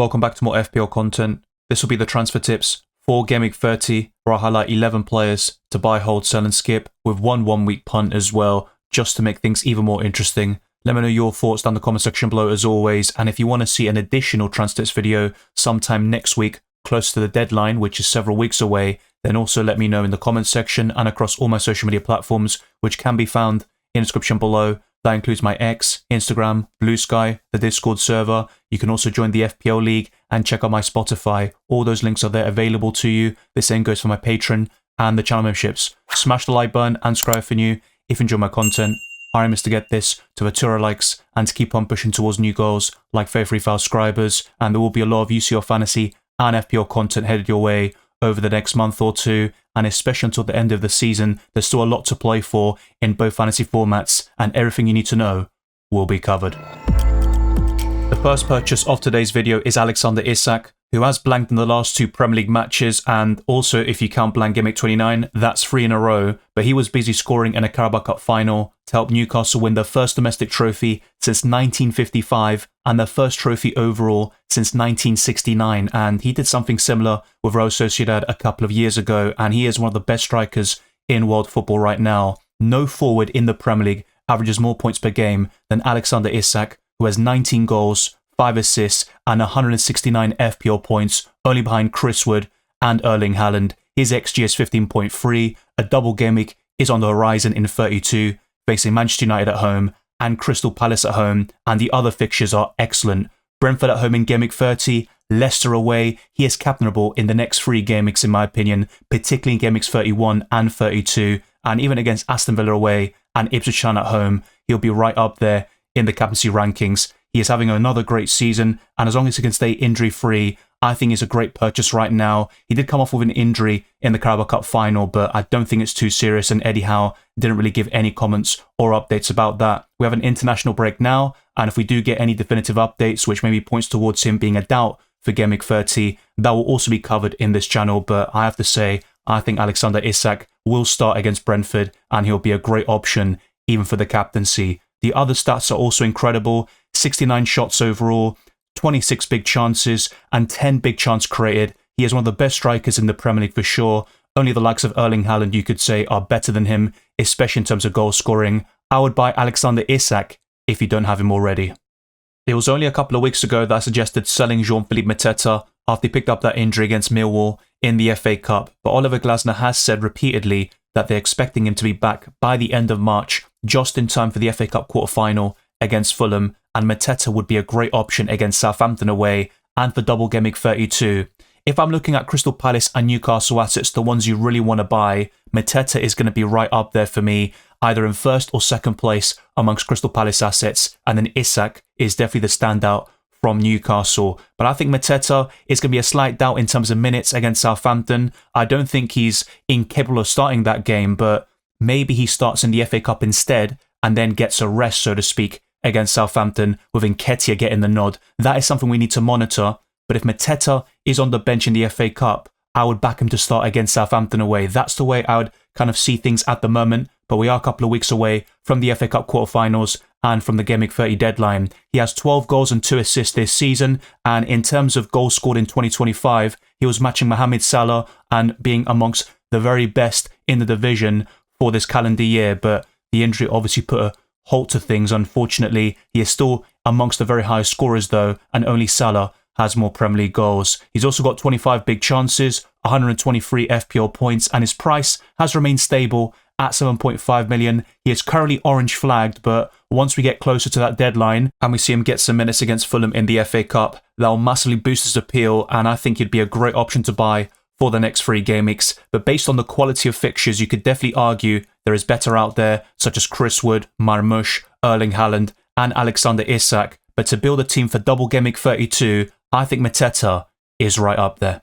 Welcome back to more FPL content. This will be the transfer tips for Game Week 30, where I highlight 11 players to buy, hold, sell and skip, with one week punt as well, just to make things even more interesting. Let me know your thoughts down in the comment section below as always, and if you want to see an additional transfer tips video sometime next week, close to the deadline, which is several weeks away, then also let me know in the comments section and across all my social media platforms, which can be found in the description below. That includes my X, Instagram, Blue Sky, the Discord server. You can also join the FPL League and check out my Spotify. All those links are there available to you. The same goes for my Patreon and the channel memberships. Smash the like button and subscribe if you're new. If you enjoy my content, our aim is to get this to a 200 likes and to keep on pushing towards new goals like 33,000 subscribers. And there will be a lot of UCL fantasy and FPL content headed your way over the next month or two, and especially until the end of the season. There's still a lot to play for in both fantasy formats, and everything you need to know will be covered. The first purchase of today's video is Alexander Isak, who has blanked in the last two Premier League matches, and also if you count blank Game Week 29, that's 3 in a row, but he was busy scoring in a Carabao Cup final to help Newcastle win their first domestic trophy since 1955 and their first trophy overall since 1969, and he did something similar with Real Sociedad a couple of years ago, and he is one of the best strikers in world football right now. No forward in the Premier League averages more points per game than Alexander Isak, who has 19 goals, 5 assists and 169 FPL points, only behind Chris Wood and Erling Haaland. His XG is 15.3, a double game week is on the horizon in 32, facing Manchester United at home and Crystal Palace at home, and the other fixtures are excellent. Brentford at home in Game Week 30, Leicester away. He is captainable in the next 3 game weeks in my opinion, particularly in Game Weeks 31 and 32, and even against Aston Villa away and Ipswich Town at home, he'll be right up there in the captaincy rankings. He is having another great season, and as long as he can stay injury-free, I think it's a great purchase right now. He did come off with an injury in the Carabao Cup final, but I don't think it's too serious, and Eddie Howe didn't really give any comments or updates about that. We have an international break now, and if we do get any definitive updates, which maybe points towards him being a doubt for Game Week 30, that will also be covered in this channel, but I have to say, I think Alexander Isak will start against Brentford, and he'll be a great option even for the captaincy. The other stats are also incredible. 69 shots overall, 26 big chances, and 10 big chance created. He is one of the best strikers in the Premier League for sure. Only the likes of Erling Haaland, you could say, are better than him, especially in terms of goal scoring. I would buy Alexander Isak if you don't have him already. It was only a couple of weeks ago that I suggested selling Jean-Philippe Mateta after he picked up that injury against Millwall in the FA Cup, but Oliver Glasner has said repeatedly that they're expecting him to be back by the end of March, just in time for the FA Cup quarter-final against Fulham, and Mateta would be a great option against Southampton away and for double Game Week 32. If I'm looking at Crystal Palace and Newcastle assets, the ones you really want to buy, Mateta is going to be right up there for me, either in first or second place amongst Crystal Palace assets, and then Isak is definitely the standout from Newcastle. But I think Mateta is going to be a slight doubt in terms of minutes against Southampton. I don't think he's incapable of starting that game, but maybe he starts in the FA Cup instead and then gets a rest, so to speak, against Southampton, with Nketiah getting the nod. That is something we need to monitor. But if Mateta is on the bench in the FA Cup, I would back him to start against Southampton away. That's the way I would kind of see things at the moment. But we are a couple of weeks away from the FA Cup quarterfinals and from the Game Week 30 deadline. He has 12 goals and 2 assists this season. And in terms of goals scored in 2025, he was matching Mohamed Salah and being amongst the very best in the division for this calendar year. But the injury obviously put a halt to things. Unfortunately, he is still amongst the very highest scorers though, and only Salah has more Premier League goals. He's also got 25 big chances, 123 FPL points, and his price has remained stable at 7.5 million. He is currently orange flagged, but once we get closer to that deadline and we see him get some minutes against Fulham in the FA Cup, that will massively boost his appeal, and I think he'd be a great option to buy for the next 3 game weeks. But based on the quality of fixtures, you could definitely argue there is better out there, such as Chris Wood, Marmoush, Erling Haaland, and Alexander Isak. But to build a team for double Game Week 32, I think Mateta is right up there.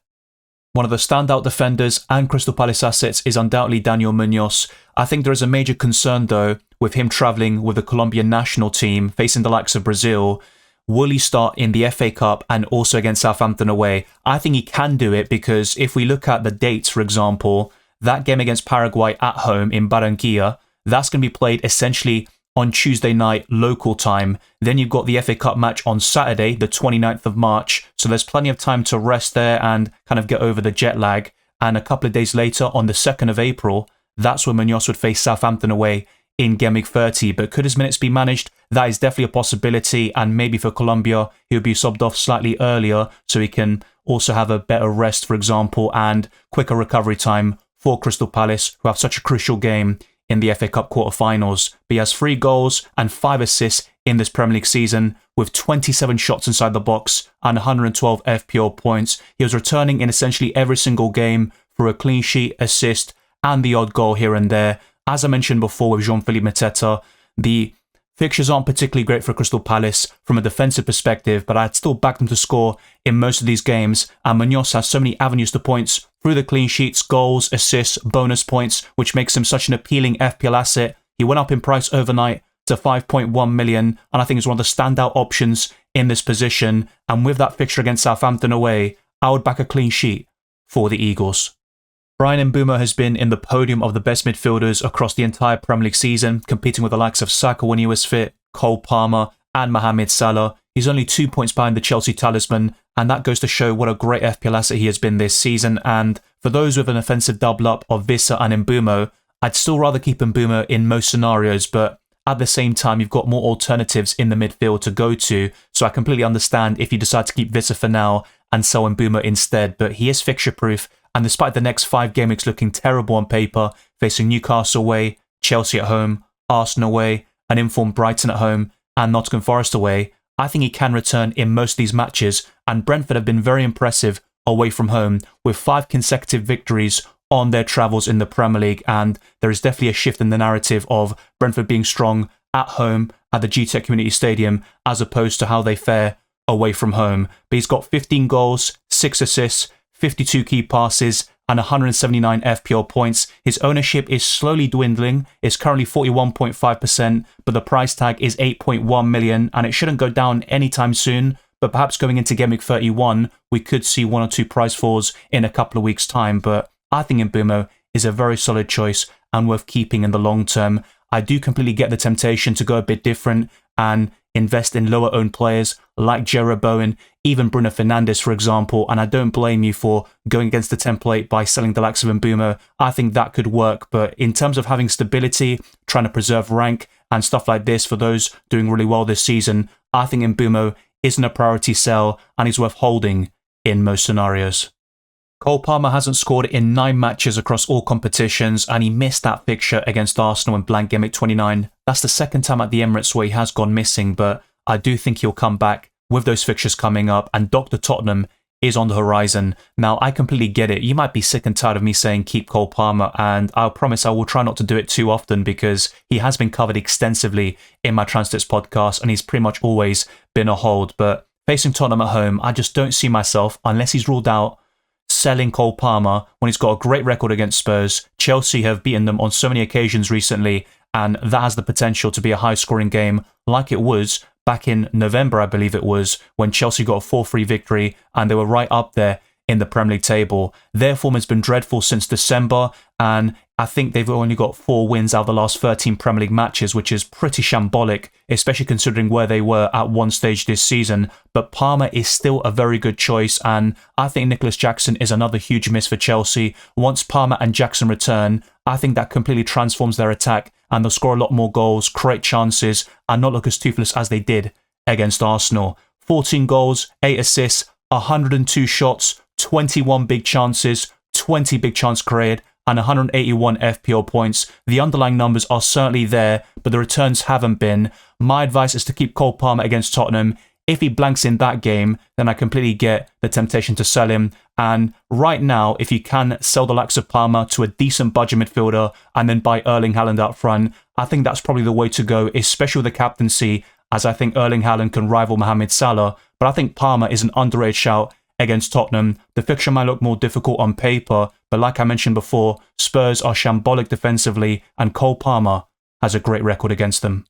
One of the standout defenders and Crystal Palace assets is undoubtedly Daniel Munoz. I think there is a major concern though with him travelling with the Colombian national team, facing the likes of Brazil. Will he start in the FA Cup and also against Southampton away? I think he can do it, because if we look at the dates, for example, that game against Paraguay at home in Barranquilla, that's going to be played essentially on Tuesday night local time. Then you've got the FA Cup match on Saturday, the 29th of March. So there's plenty of time to rest there and kind of get over the jet lag. And a couple of days later, on the 2nd of April, that's when Munoz would face Southampton away in Gameweek 30. But could his minutes be managed? That is definitely a possibility. And maybe for Colombia, he'll be subbed off slightly earlier so he can also have a better rest, for example, and quicker recovery time for Crystal Palace, who have such a crucial game in the FA Cup quarter-finals. But he has 3 goals and 5 assists in this Premier League season, with 27 shots inside the box and 112 FPL points. He was returning in essentially every single game for a clean sheet, assist, and the odd goal here and there. As I mentioned before with Jean-Philippe Mateta, the fixtures aren't particularly great for Crystal Palace from a defensive perspective, but I'd still back them to score in most of these games. And Munoz has so many avenues to points through the clean sheets, goals, assists, bonus points, which makes him such an appealing FPL asset. He went up in price overnight to 5.1 million, and I think is one of the standout options in this position. And with that fixture against Southampton away, I would back a clean sheet for the Eagles. Bryan Mbeumo has been in the podium of the best midfielders across the entire Premier League season, competing with the likes of Saka when he was fit, Cole Palmer, and Mohamed Salah. He's only 2 points behind the Chelsea talisman, and that goes to show what a great FPL asset he has been this season. And for those with an offensive double-up of Wissa and Mbeumo, I'd still rather keep Mbeumo in most scenarios, but at the same time, you've got more alternatives in the midfield to go to, so I completely understand if you decide to keep Wissa for now and sell Mbeumo instead. But he is fixture-proof, and despite the next 5 game weeks looking terrible on paper, facing Newcastle away, Chelsea at home, Arsenal away, an informed Brighton at home, and Nottingham Forest away, I think he can return in most of these matches, and Brentford have been very impressive away from home, with 5 consecutive victories on their travels in the Premier League, and there is definitely a shift in the narrative of Brentford being strong at home at the GTEC Community Stadium, as opposed to how they fare away from home. But he's got 15 goals, 6 assists, 52 key passes, and 179 FPL points. His ownership is slowly dwindling. It's currently 41.5%, but the price tag is 8.1 million, and it shouldn't go down anytime soon. But perhaps going into Gameweek 31, we could see 1 or 2 price falls in a couple of weeks' time. But I think Mbeumo is a very solid choice and worth keeping in the long term. I do completely get the temptation to go a bit different and invest in lower owned players like Jarrod Bowen, even Bruno Fernandes, for example, and I don't blame you for going against the template by selling the likes of Mbeumo. I think that could work, but in terms of having stability, trying to preserve rank and stuff like this for those doing really well this season, I think Mbeumo isn't a priority sell and is worth holding in most scenarios. Cole Palmer hasn't scored in 9 matches across all competitions, and he missed that fixture against Arsenal in blank Gameweek 29. That's the second time at the Emirates where he has gone missing, but I do think he'll come back with those fixtures coming up, and Dr. Tottenham is on the horizon. Now, I completely get it. You might be sick and tired of me saying keep Cole Palmer, and I'll promise I will try not to do it too often because he has been covered extensively in my Transfers podcast, and he's pretty much always been a hold. But facing Tottenham at home, I just don't see myself, unless he's ruled out, selling Cole Palmer when he's got a great record against Spurs. Chelsea have beaten them on so many occasions recently, and that has the potential to be a high-scoring game like it was back in November, I believe it was, when Chelsea got a 4-3 victory and they were right up there in the Premier League table. Their form has been dreadful since December, and I think they've only got 4 wins out of the last 13 Premier League matches, which is pretty shambolic, especially considering where they were at one stage this season. But Palmer is still a very good choice, and I think Nicholas Jackson is another huge miss for Chelsea. Once Palmer and Jackson return, I think that completely transforms their attack, and they'll score a lot more goals, create chances, and not look as toothless as they did against Arsenal. 14 goals, 8 assists, 102 shots, 21 big chances, 20 big chance created, and 181 FPL points. The underlying numbers are certainly there, but the returns haven't been. My advice is to keep Cole Palmer against Tottenham. If he blanks in that game, then I completely get the temptation to sell him. And right now, if you can sell the likes of Palmer to a decent budget midfielder and then buy Erling Haaland up front, I think that's probably the way to go, especially with the captaincy, as I think Erling Haaland can rival Mohamed Salah. But I think Palmer is an underrated shout against Tottenham. The fixture might look more difficult on paper, but like I mentioned before, Spurs are shambolic defensively, and Cole Palmer has a great record against them.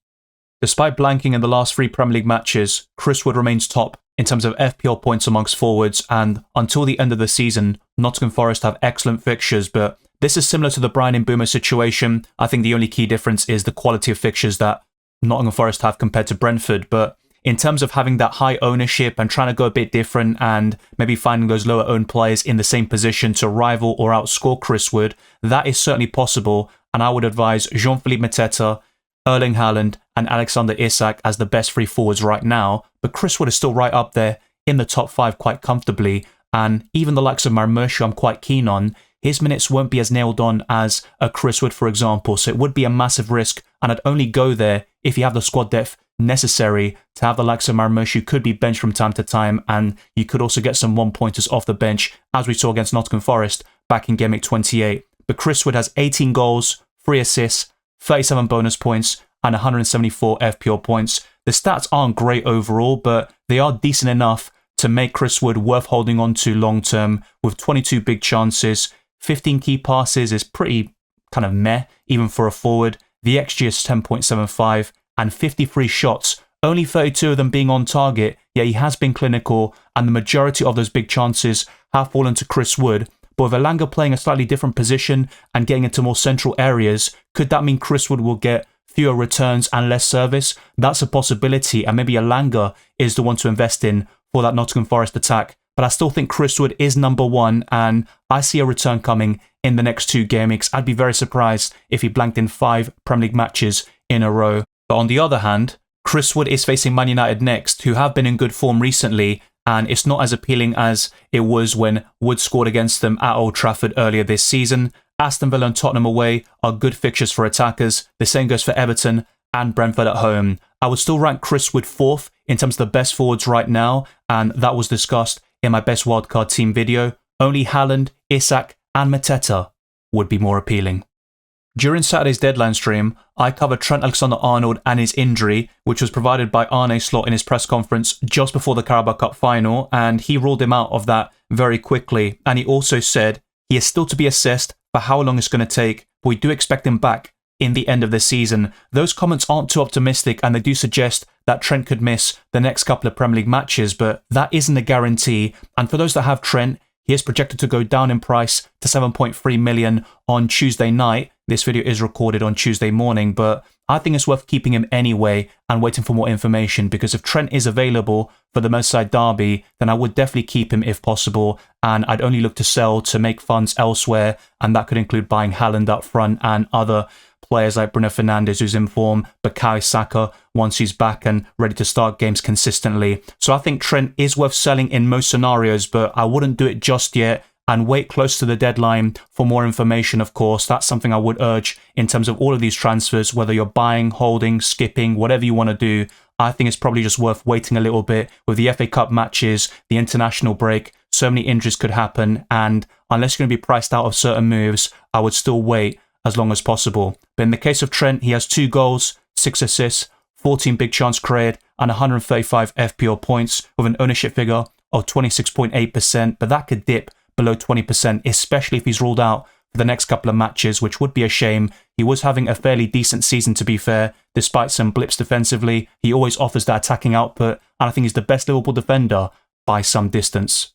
Despite blanking in the last 3 Premier League matches, Chris Wood remains top in terms of FPL points amongst forwards, and until the end of the season, Nottingham Forest have excellent fixtures, but this is similar to the Bryan Mbeumo situation. I think the only key difference is the quality of fixtures that Nottingham Forest have compared to Brentford, but in terms of having that high ownership and trying to go a bit different and maybe finding those lower owned players in the same position to rival or outscore Chris Wood, that is certainly possible. And I would advise Jean-Philippe Mateta, Erling Haaland and Alexander Isak as the best free forwards right now. But Chris Wood is still right up there in the top 5 quite comfortably. And even the likes of Marmoush, I'm quite keen on, his minutes won't be as nailed on as a Chris Wood, for example. So it would be a massive risk. And I'd only go there if you have the squad depth necessary to have the likes of Marmoush, who could be benched from time to time. And you could also get some one-pointers off the bench, as we saw against Nottingham Forest back in Game Week 28. But Chris Wood has 18 goals, 3 assists, 37 bonus points, and 174 FPL points. The stats aren't great overall, but they are decent enough to make Chris Wood worth holding on to long term, with 22 big chances. 15 key passes is pretty kind of meh, even for a forward. The XG is 10.75, and 53 shots, only 32 of them being on target. Yet he has been clinical, and the majority of those big chances have fallen to Chris Wood. But with Elanga playing a slightly different position and getting into more central areas, could that mean Chris Wood will get fewer returns and less service? That's a possibility, and maybe Elanga is the one to invest in for that Nottingham Forest attack. But I still think Chris Wood is number 1, and I see a return coming in the next 2 game weeks. I'd be very surprised if he blanked in 5 Premier League matches in a row. But on the other hand, Chris Wood is facing Man United next, who have been in good form recently, and it's not as appealing as it was when Wood scored against them at Old Trafford earlier this season. Aston Villa and Tottenham away are good fixtures for attackers. The same goes for Everton and Brentford at home. I would still rank Chris Wood 4th in terms of the best forwards right now, and that was discussed in my best wildcard team video. Only Haaland, Isak and Mateta would be more appealing. During Saturday's deadline stream, I covered Trent Alexander-Arnold and his injury, which was provided by Arne Slot in his press conference just before the Carabao Cup final, and he ruled him out of that very quickly. And he also said he is still to be assessed for how long it's going to take, but we do expect him back in the end of the season. Those comments aren't too optimistic, and they do suggest that Trent could miss the next couple of Premier League matches, but that isn't a guarantee. And for those that have Trent, he is projected to go down in price to 7.3 million on Tuesday night. This video is recorded on Tuesday morning, but I think it's worth keeping him anyway and waiting for more information, because if Trent is available for the Merseyside derby, then I would definitely keep him if possible, and I'd only look to sell to make funds elsewhere, and that could include buying Haaland up front and other players like Bruno Fernandes, who's in form, Bukayo Saka once he's back and ready to start games consistently. So I think Trent is worth selling in most scenarios, but I wouldn't do it just yet, and wait close to the deadline for more information, of course. That's something I would urge in terms of all of these transfers, whether you're buying, holding, skipping, whatever you want to do. I think it's probably just worth waiting a little bit with the FA Cup matches, the international break. So many injuries could happen, and unless you're going to be priced out of certain moves, I would still wait as long as possible. But in the case of Trent, he has 2 goals, 6 assists, 14 big chance created, and 135 FPL points with an ownership figure of 26.8%, but that could dip below 20%, especially if he's ruled out for the next couple of matches, which would be a shame. He was having a fairly decent season, to be fair, despite some blips defensively. He always offers that attacking output, and I think he's the best Liverpool defender by some distance.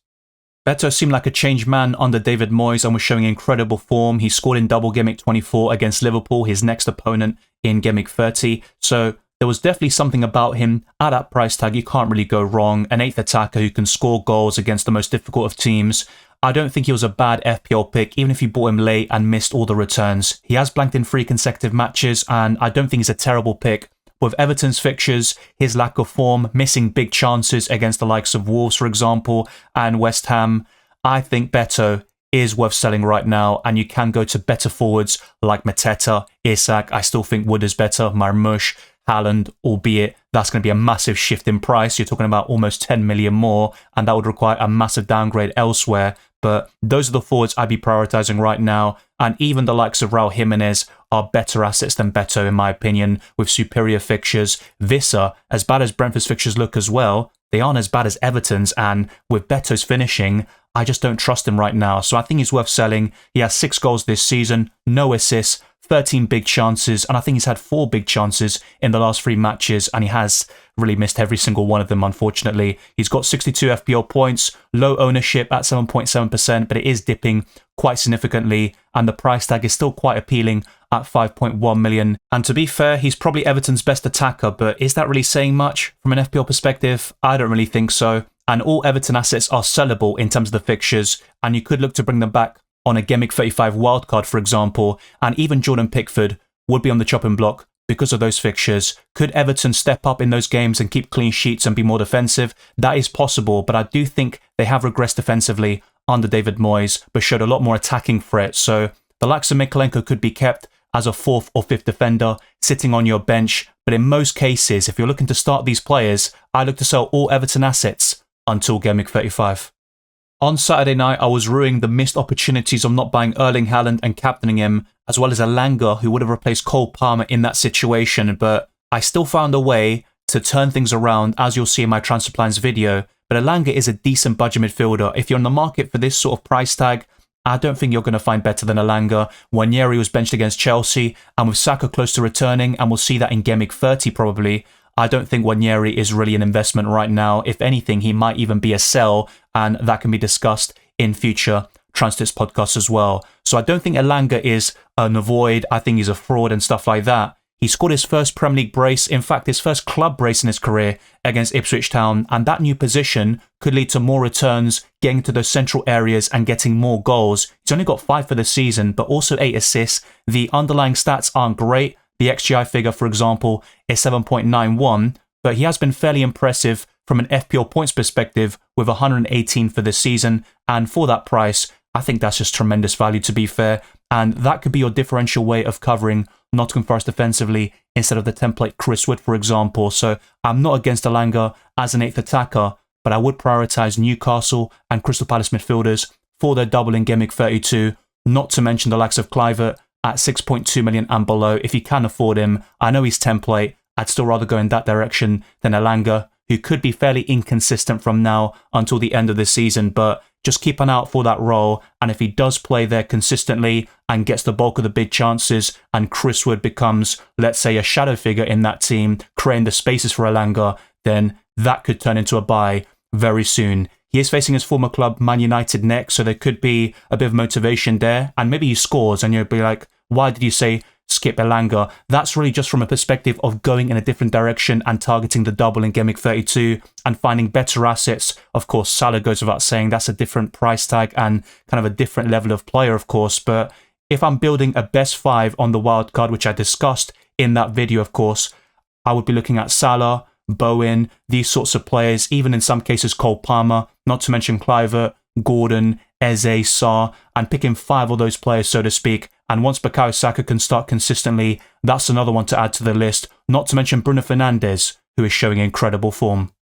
Beto seemed like a changed man under David Moyes and was showing incredible form. He scored in double Game Week 24 against Liverpool, his next opponent in Game Week 30. So there was definitely something about him at that price tag. You can't really go wrong. An 8th attacker who can score goals against the most difficult of teams. I don't think he was a bad FPL pick, even if you bought him late and missed all the returns. He has blanked in 3 consecutive matches, and I don't think he's a terrible pick. With Everton's fixtures, his lack of form, missing big chances against the likes of Wolves, for example, and West Ham, I think Beto is worth selling right now, and you can go to better forwards like Mateta, Isak. I still think Wood is better, Marmoush, Haaland, albeit that's going to be a massive shift in price. You're talking about almost 10 million more, and that would require a massive downgrade elsewhere. But those are the forwards I'd be prioritising right now, and even the likes of Raul Jimenez are better assets than Beto, in my opinion, with superior fixtures. Vissa, as bad as Brentford's fixtures look as well, they aren't as bad as Everton's, and with Beto's finishing, I just don't trust him right now. So I think he's worth selling. He has 6 goals this season, no assists, 13 big chances, and I think he's had 4 big chances in the last 3 matches, and he has really missed every single one of them, unfortunately. He's got 62 FPL points, low ownership at 7.7%, but it is dipping quite significantly, and the price tag is still quite appealing at 5.1 million. And to be fair, he's probably Everton's best attacker, but is that really saying much from an FPL perspective? I don't really think so. And all Everton assets are sellable in terms of the fixtures, and you could look to bring them back on a Gameweek 35 wildcard, for example, and even Jordan Pickford would be on the chopping block because of those fixtures. Could Everton step up in those games and keep clean sheets and be more defensive? That is possible, but I do think they have regressed defensively under David Moyes, but showed a lot more attacking threat. So the likes of Mykolenko could be kept as a 4th or 5th defender, sitting on your bench. But in most cases, if you're looking to start these players, I look to sell all Everton assets until Gameweek 35. On Saturday night, I was ruining the missed opportunities of not buying Erling Haaland and captaining him, as well as Elanga, who would have replaced Cole Palmer in that situation, but I still found a way to turn things around, as you'll see in my transfer plans video. But Elanga is a decent budget midfielder. If you're on the market for this sort of price tag, I don't think you're going to find better than Elanga. Nwaneri was benched against Chelsea, and with Saka close to returning, and we'll see that in Gameweek 30 probably, I don't think Nwaneri is really an investment right now. If anything, he might even be a sell, and that can be discussed in future Transfers podcasts as well. So I don't think Elanga is an avoid. I think he's a fraud and stuff like that. He scored his first Premier League brace, in fact his first club brace in his career against Ipswich Town, and that new position could lead to more returns, getting to those central areas and getting more goals. He's only got 5 for the season, but also 8 assists. The underlying stats aren't great. The XGI figure, for example, is 7.91, but he has been fairly impressive from an FPL points perspective with 118 for this season, and for that price, I think that's just tremendous value, to be fair, and that could be your differential way of covering Nottingham Forest defensively instead of the template Chris Wood, for example. So I'm not against Elanga as an 8th attacker, but I would prioritise Newcastle and Crystal Palace midfielders for their double in Gameweek 32, not to mention the likes of Kluivert at 6.2 million and below. If you can afford him, I know he's template, I'd still rather go in that direction than Elanga, who could be fairly inconsistent from now until the end of the season, but just keep an eye out for that role, and if he does play there consistently and gets the bulk of the big chances, and Chris Wood becomes, let's say, a shadow figure in that team, creating the spaces for Elanga, then that could turn into a buy very soon. He is facing his former club, Man United, next, so there could be a bit of motivation there, and maybe he scores, and you'll be like, why did you say skip Elanga? That's really just from a perspective of going in a different direction and targeting the double in Gameweek 32 and finding better assets. Of course, Salah goes without saying, that's a different price tag and kind of a different level of player, of course. But if I'm building a best 5 on the wildcard, which I discussed in that video, of course, I would be looking at Salah, Bowen, these sorts of players, even in some cases Cole Palmer, not to mention Kluivert, Gordon, Eze, Sarr, and picking 5 of those players, so to speak. And once Bukayo Saka can start consistently, that's another one to add to the list, not to mention Bruno Fernandes, who is showing incredible form.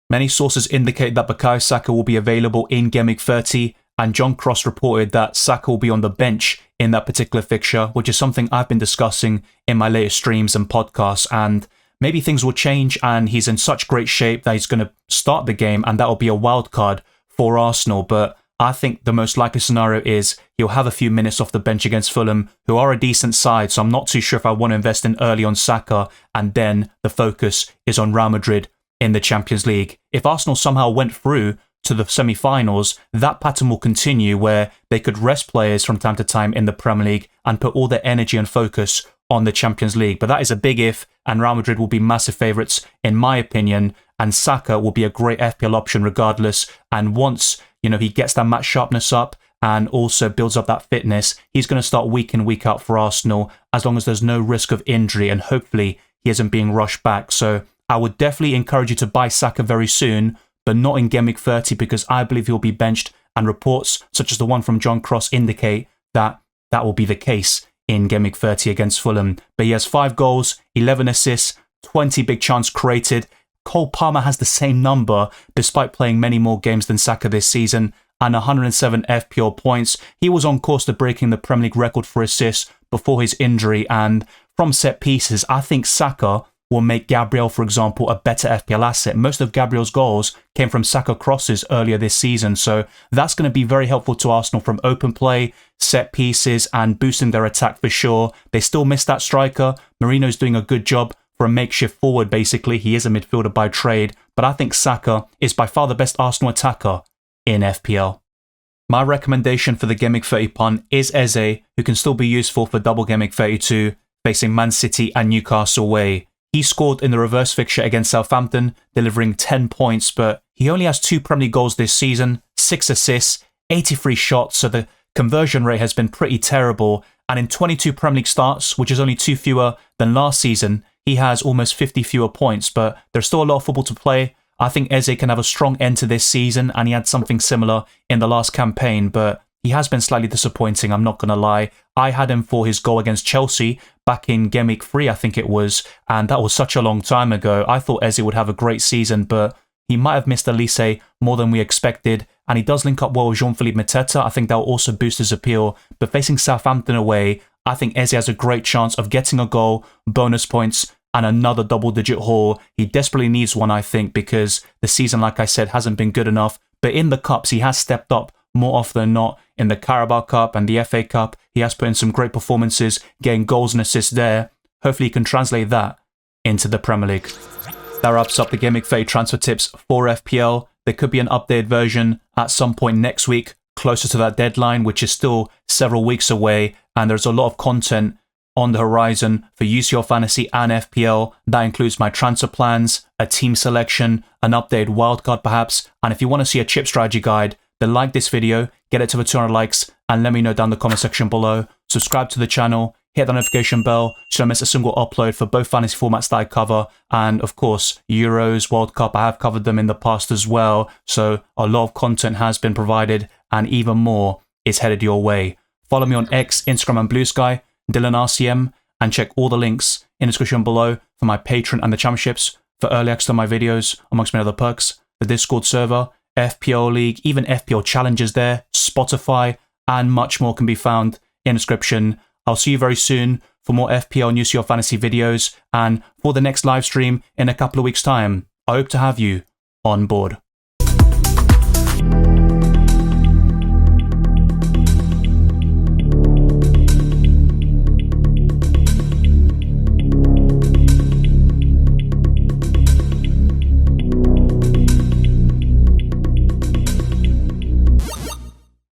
Many sources indicate that Bukayo Saka will be available in Gameweek 30, and John Cross reported that Saka will be on the bench in that particular fixture, which is something I've been discussing in my latest streams and podcasts, and maybe things will change and he's in such great shape that he's going to start the game and that will be a wild card for Arsenal, but I think the most likely scenario is he'll have a few minutes off the bench against Fulham, who are a decent side, so I'm not too sure if I want to invest in early on Saka, and then the focus is on Real Madrid in the Champions League. If Arsenal somehow went through to the semi-finals, that pattern will continue where they could rest players from time to time in the Premier League and put all their energy and focus on the Champions League. But that is a big if, and Real Madrid will be massive favourites in my opinion, and Saka will be a great FPL option regardless, and once he gets that match sharpness up and also builds up that fitness, he's going to start week in, week out for Arsenal as long as there's no risk of injury and hopefully he isn't being rushed back. So I would definitely encourage you to buy Saka very soon, but not in Gameweek 30 because I believe he'll be benched, and reports such as the one from John Cross indicate that that will be the case in Gameweek 30 against Fulham. But he has 5 goals, 11 assists, 20 big chance created. Cole Palmer has the same number despite playing many more games than Saka this season, and 107 FPL points. He was on course to breaking the Premier League record for assists before his injury, and from set pieces, I think Saka will make Gabriel, for example, a better FPL asset. Most of Gabriel's goals came from Saka crosses earlier this season, so that's going to be very helpful to Arsenal from open play, set pieces, and boosting their attack for sure. They still miss that striker. Marino's doing a good job for a makeshift forward, basically. He is a midfielder by trade, but I think Saka is by far the best Arsenal attacker in FPL. My recommendation for the Game Week 30 punt is Eze, who can still be useful for double Game Week 32, facing Man City and Newcastle away. He scored in the reverse fixture against Southampton, delivering 10 points, but he only has 2 Premier League goals this season, 6 assists, 83 shots, so the conversion rate has been pretty terrible. And in 22 Premier League starts, which is only 2 fewer than last season, he has almost 50 fewer points, but there's still a lot of football to play. I think Eze can have a strong end to this season, and he had something similar in the last campaign, but he has been slightly disappointing, I'm not going to lie. I had him for his goal against Chelsea back in Game Week 3, I think it was, and that was such a long time ago. I thought Eze would have a great season, but he might have missed Elise more than we expected, and he does link up well with Jean-Philippe Mateta. I think that will also boost his appeal, but facing Southampton away, I think Eze has a great chance of getting a goal, bonus points, and another double-digit haul. He desperately needs one, I think, because the season, like I said, hasn't been good enough. But in the Cups, he has stepped up more often than not. In the Carabao Cup and the FA Cup, he has put in some great performances, getting goals and assists there. Hopefully he can translate that into the Premier League. That wraps up the Game Week 30 transfer tips for FPL. There could be an updated version at some point next week, closer to that deadline, which is still several weeks away, and there's a lot of content on the horizon for UCL Fantasy and FPL. That includes my transfer plans, a team selection, an updated wildcard perhaps, and if you want to see a chip strategy guide, then like this video, get it to the 200 likes, and let me know down in the comment section below. Subscribe to the channel, hit the notification bell so you don't miss a single upload for both fantasy formats that I cover, and of course, Euros, World Cup, I have covered them in the past as well, so a lot of content has been provided, and even more is headed your way. Follow me on X, Instagram, and Blue Sky, Dylan RCM, and check all the links in the description below for my Patreon and the championships, for early access to my videos, amongst many other perks, the Discord server, FPL League, even FPL challenges there, Spotify, and much more can be found in the description. I'll see you very soon for more FPL and UCL fantasy videos, and for the next live stream in a couple of weeks' time. I hope to have you on board.